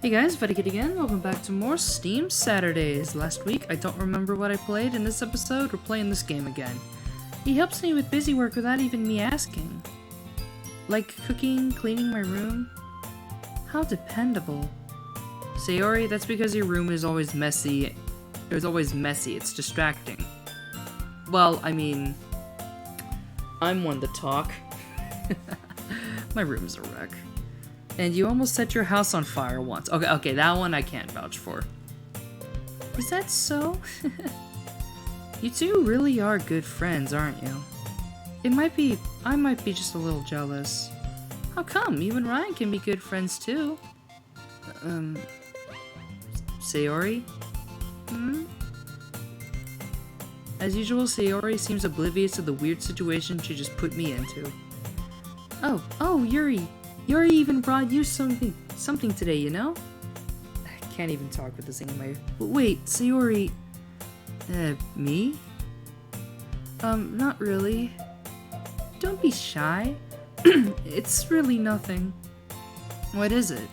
Hey guys, Vedikit again. Welcome back to more Steam Saturdays. Last week, I don't remember what I played. In this episode, we're playing this game again. He helps me with busy work without even me asking. Like cooking, cleaning my room. How dependable. Sayori, that's because your room is always messy. It was always messy. It's distracting. Well, I mean, I'm one to talk. My room's a wreck. And you almost set your house on fire once. Okay, that one I can't vouch for. Is that so? You two really are good friends, aren't you? I might be just a little jealous. How come? You and Ryan can be good friends too. Sayori? As usual, Sayori seems oblivious to the weird situation she just put me into. Oh, Yuri. Yuri even brought you something today, you know? I can't even talk with this thing in my ear. Wait, Sayori... me? Not really. Don't be shy. It's really nothing. What is it?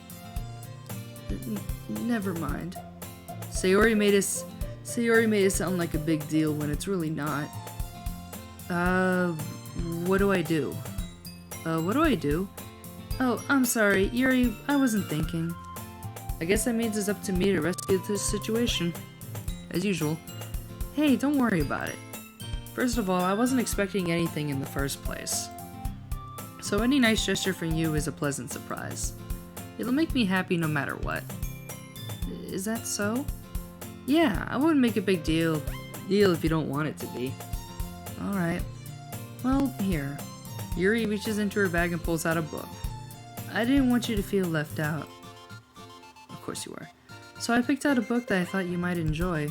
Never mind. Sayori made it sound like a big deal when it's really not. What do I do? What do I do? Oh, I'm sorry, Yuri, I wasn't thinking. I guess that means it's up to me to rescue this situation. As usual. Hey, don't worry about it. First of all, I wasn't expecting anything in the first place. So any nice gesture from you is a pleasant surprise. It'll make me happy no matter what. Is that so? Yeah, I wouldn't make a big deal if you don't want it to be. Alright. Well, here. Yuri reaches into her bag and pulls out a book. I didn't want you to feel left out. Of course you were. So I picked out a book that I thought you might enjoy.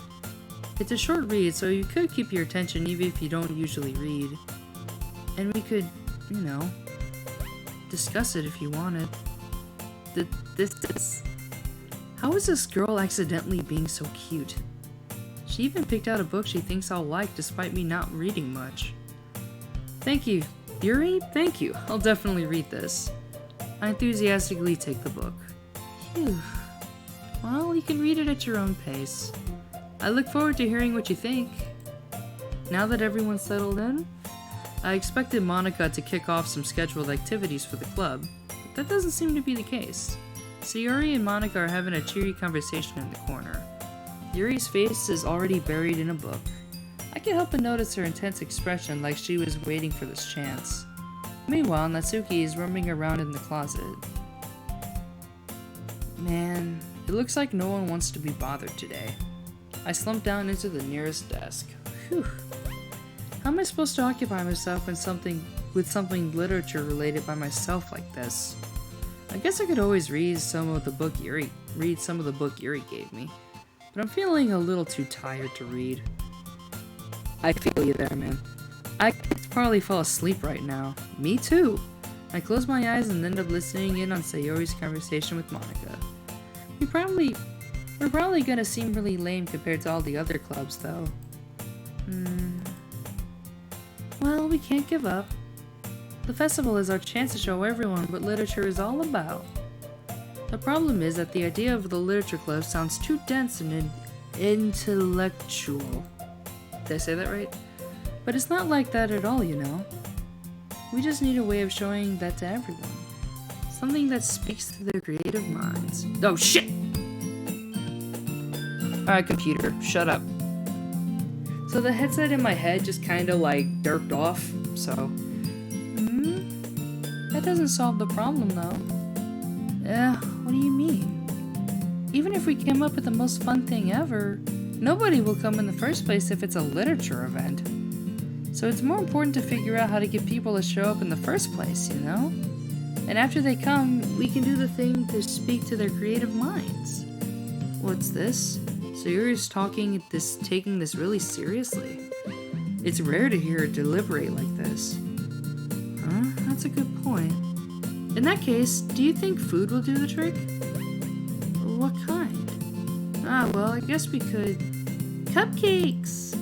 It's a short read, so you could keep your attention even if you don't usually read. And we could, discuss it if you wanted. How is this girl accidentally being so cute? She even picked out a book she thinks I'll like despite me not reading much. Thank you. Yuri, thank you. I'll definitely read this. I enthusiastically take the book. Phew. Well, you can read it at your own pace. I look forward to hearing what you think. Now that everyone's settled in, I expected Monica to kick off some scheduled activities for the club, but that doesn't seem to be the case. Sayori and Monica are having a cheery conversation in the corner. Yuri's face is already buried in a book. I can't help but notice her intense expression like she was waiting for this chance. Meanwhile, Natsuki is roaming around in the closet. Man, it looks like no one wants to be bothered today. I slump down into the nearest desk. Whew. How am I supposed to occupy myself with something literature related by myself like this? I guess I could always read some of the book Yuri gave me, but I'm feeling a little too tired to read. I feel you there, man. I could probably fall asleep right now. Me too. I close my eyes and end up listening in on Sayori's conversation with Monica. We're probably gonna seem really lame compared to all the other clubs, though. Well, we can't give up. The festival is our chance to show everyone what literature is all about. The problem is that the idea of the literature club sounds too dense and intellectual. Did I say that right? But it's not like that at all, you know. We just need a way of showing that to everyone. Something that speaks to their creative minds. Oh shit! Alright, computer, shut up. So the headset in my head just kinda like derped off, so... That doesn't solve the problem though. What do you mean? Even if we came up with the most fun thing ever, nobody will come in the first place if it's a literature event. So it's more important to figure out how to get people to show up in the first place, you know? And after they come, we can do the thing to speak to their creative minds. What's this? So you're just taking this really seriously? It's rare to hear her deliberate like this. Huh? That's a good point. In that case, do you think food will do the trick? What kind? Well, I guess we could... Cupcakes!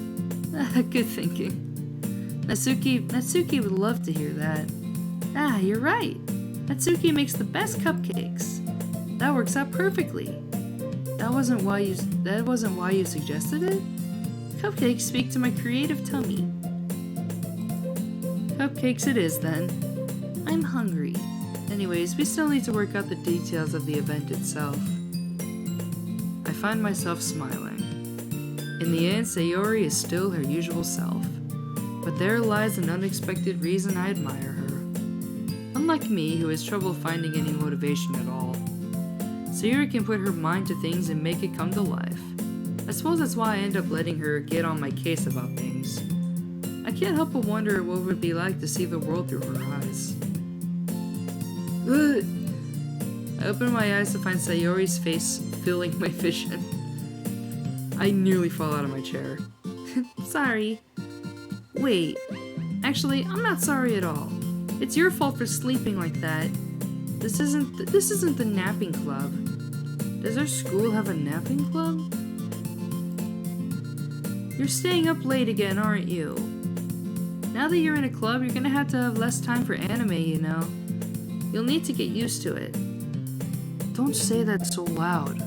Good thinking. Natsuki would love to hear that. You're right. Natsuki makes the best cupcakes. That works out perfectly. That wasn't why you suggested it? Cupcakes speak to my creative tummy. Cupcakes it is then. I'm hungry. Anyways, we still need to work out the details of the event itself. I find myself smiling. In the end, Sayori is still her usual self. But there lies an unexpected reason I admire her. Unlike me, who has trouble finding any motivation at all, Sayori can put her mind to things and make it come to life. I suppose that's why I end up letting her get on my case about things. I can't help but wonder what it would be like to see the world through her eyes. Ugh. I open my eyes to find Sayori's face filling my vision. I nearly fall out of my chair. Sorry. Wait. Actually, I'm not sorry at all. It's your fault for sleeping like that. This isn't the napping club. Does our school have a napping club? You're staying up late again, aren't you? Now that you're in a club, you're gonna have to have less time for anime, you know. You'll need to get used to it. Don't say that so loud.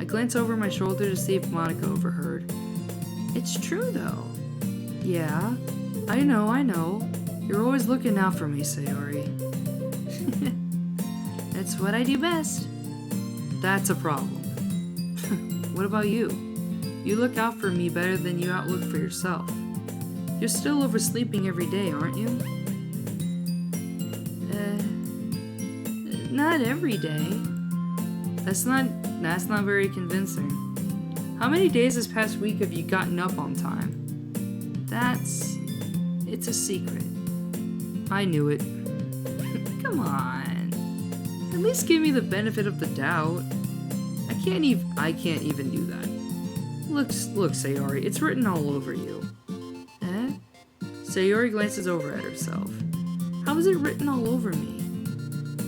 I glance over my shoulder to see if Monica overheard. It's true, though. Yeah, I know. You're always looking out for me, Sayori. That's what I do best. That's a problem. What about you? You look out for me better than you outlook for yourself. You're still oversleeping every day, aren't you? Not every day. That's not very convincing. How many days this past week have you gotten up on time? It's a secret. I knew it. Come on. At least give me the benefit of the doubt. I can't even do that. Look, Sayori, it's written all over you. Eh? Sayori glances over at herself. How is it written all over me?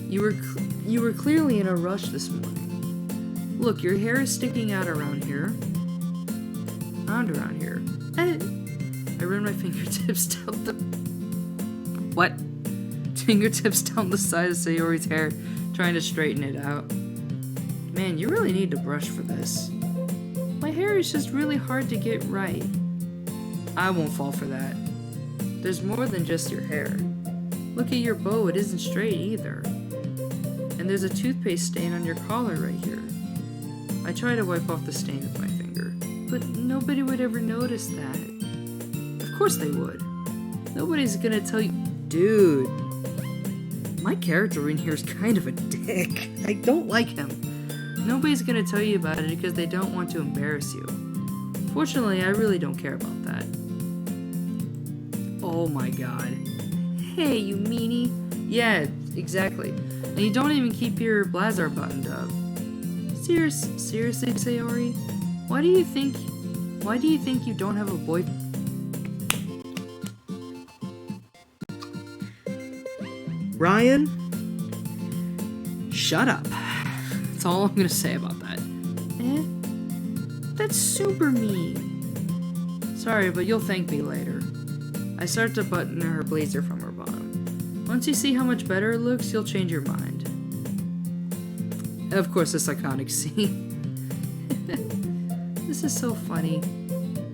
You were clearly in a rush this morning. Look, your hair is sticking out around here. Around here. I run my fingertips down the... What? Fingertips down the side of Sayori's hair, trying to straighten it out. Man, you really need to brush for this. My hair is just really hard to get right. I won't fall for that. There's more than just your hair. Look at your bow, it isn't straight either. And there's a toothpaste stain on your collar right here. I try to wipe off the stain with my finger, but nobody would ever notice that. Of course they would. Nobody's gonna tell you... Dude. My character in here is kind of a dick. I don't like him. Nobody's gonna tell you about it because they don't want to embarrass you. Fortunately, I really don't care about that. Oh my god. Hey, you meanie. Yeah, exactly. And you don't even keep your blazer buttoned up. Seriously, Sayori? Why do you think you don't have a boyfriend? Ryan? Shut up. That's all I'm gonna say about that. Eh? That's super mean. Sorry, but you'll thank me later. I start to button her blazer from her bottom. Once you see how much better it looks, you'll change your mind. And of course, this iconic scene. This is so funny.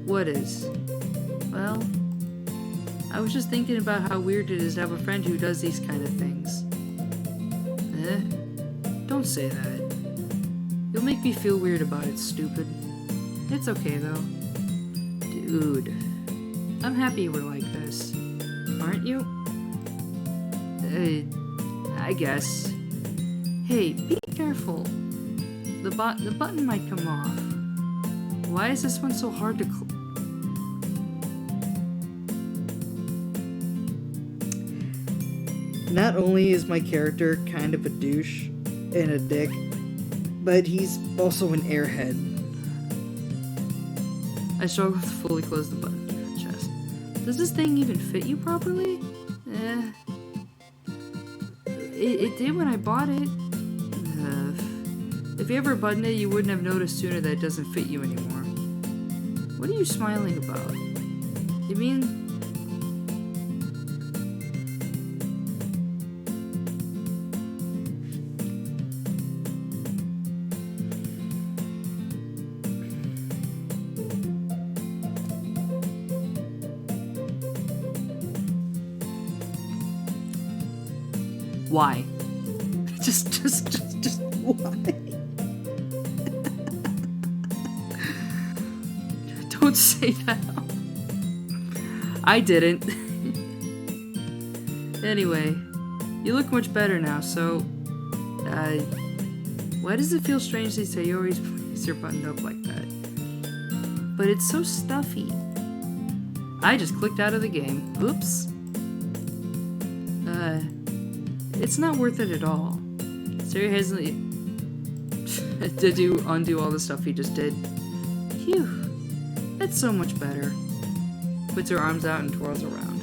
What is? Well, I was just thinking about how weird it is to have a friend who does these kind of things. Eh? Don't say that. You'll make me feel weird about it, stupid. It's okay, though. Dude. I'm happy we're like this. Aren't you? I guess. Hey, be careful. The button might come off. Why is this one so hard to Not only is my character kind of a douche and a dick, but he's also an airhead. I struggle to fully close the button to her chest. Does this thing even fit you properly? It did when I bought it. If you ever buttoned it, you wouldn't have noticed sooner that it doesn't fit you anymore. What are you smiling about? You mean... Why? Just why? Don't say that. I didn't. Anyway, you look much better now, so... why does it feel strange to say you always place your button up like that? But it's so stuffy. I just clicked out of the game. Oops. It's not worth it at all. Sarah hasn't... Did you undo all the stuff he just did? Phew. That's so much better. Puts her arms out and twirls around.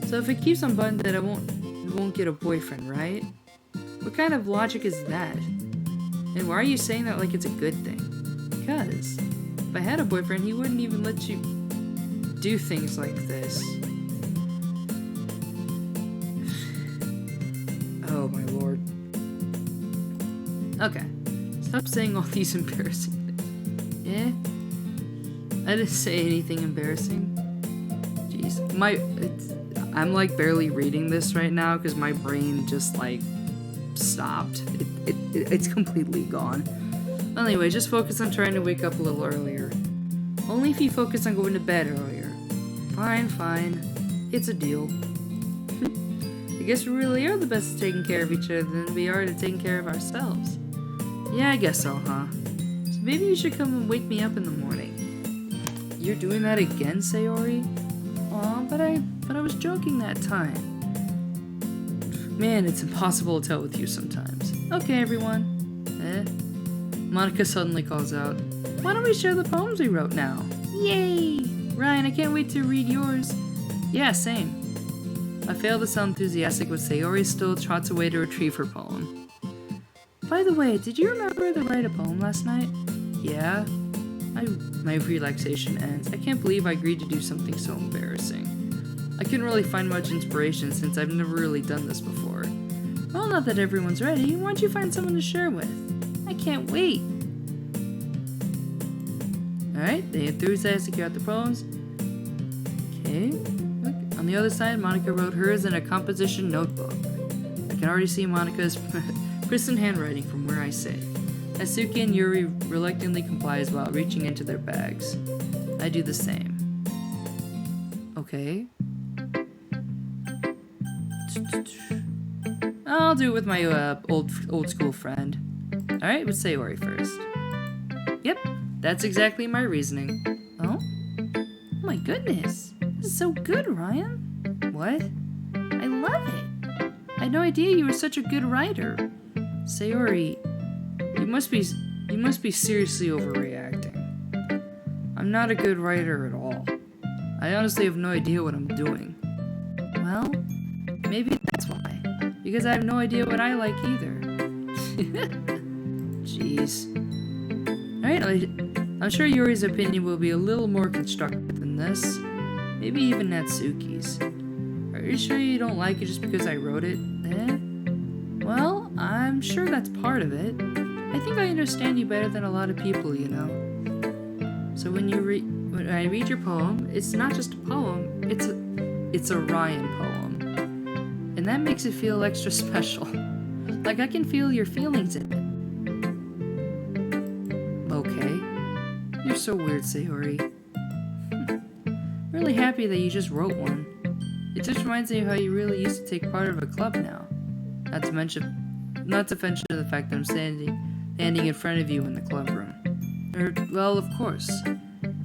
So if it keeps unbuttoned, then it won't get a boyfriend, right? What kind of logic is that? And why are you saying that like it's a good thing? Because if I had a boyfriend, he wouldn't even let you do things like this. Oh my lord. Okay. Stop saying all these embarrassing things. Eh? I didn't say anything embarrassing. Jeez. I'm like barely reading this right now because my brain just like stopped. It's completely gone. Anyway, just focus on trying to wake up a little earlier. Only if you focus on going to bed earlier. Fine. It's a deal. I guess we really are the best at taking care of each other than we are at taking care of ourselves. Yeah, I guess so, huh? So maybe you should come and wake me up in the morning. You're doing that again, Sayori? Aw, but I was joking that time. Man, it's impossible to tell with you sometimes. Okay, everyone. Monica suddenly calls out, why don't we share the poems we wrote now? Yay! Ryan, I can't wait to read yours. Yeah, same. I fail to sound enthusiastic, but Sayori still trots away to retrieve her poem. By the way, did you remember to write a poem last night? Yeah. My relaxation ends. I can't believe I agreed to do something so embarrassing. I couldn't really find much inspiration since I've never really done this before. Well, not that everyone's ready. Why don't you find someone to share with? I can't wait. Alright, they enthusiastic out the poems. Okay. Look, on the other side, Monica wrote hers in a composition notebook. I can already see Monica's crisp handwriting from where I sit. Asuki and Yuri reluctantly complies while reaching into their bags. I do the same. Okay. I'll do it with my old school friend. Alright, with Sayori first. Yep, that's exactly my reasoning. Oh? Oh my goodness. This is so good, Ryan. What? I love it. I had no idea you were such a good writer. Sayori, you must be seriously overreacting. I'm not a good writer at all. I honestly have no idea what I'm doing. Well, maybe that's why. Because I have no idea what I like either. Jeez. Alright, I'm sure Yuri's opinion will be a little more constructive than this. Maybe even Natsuki's. Are you sure you don't like it just because I wrote it? Well, I'm sure that's part of it. I think I understand you better than a lot of people, you know. So when I read your poem, it's not just a poem, it's a Ryan poem. And that makes it feel extra special. Like I can feel your feelings in it. Okay. You're so weird, Sayori. Really happy that you just wrote one. It just reminds me of how you really used to take part of a club now. Not to mention the fact that I'm standing in front of you in the club room. Well, of course.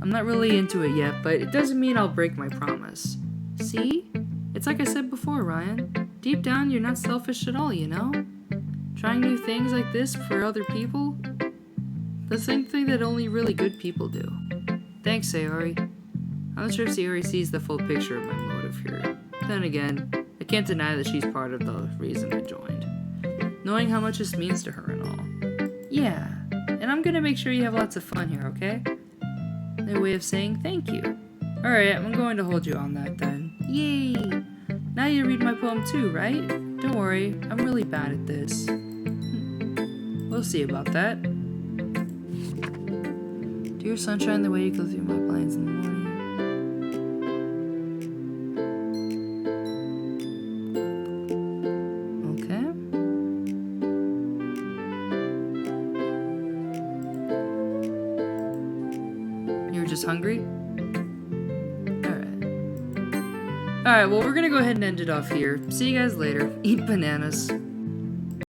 I'm not really into it yet, but it doesn't mean I'll break my promise. See? It's like I said before, Ryan. Deep down, you're not selfish at all, you know? Trying new things like this for other people? The same thing that only really good people do. Thanks, Sayori. I'm not sure if Sayori sees the full picture of my motive here. Then again, I can't deny that she's part of the reason I joined. Knowing how much this means to her and all. Yeah, and I'm gonna make sure you have lots of fun here, okay? Their way of saying thank you. Alright, I'm going to hold you on that then. Yay! Now you read my poem too, right? Don't worry, I'm really bad at this. We'll see about that. Dear sunshine, the way you go through my blinds in the morning. Okay. just hungry? Alright, well, we're gonna go ahead and end it off here. See you guys later. Eat bananas.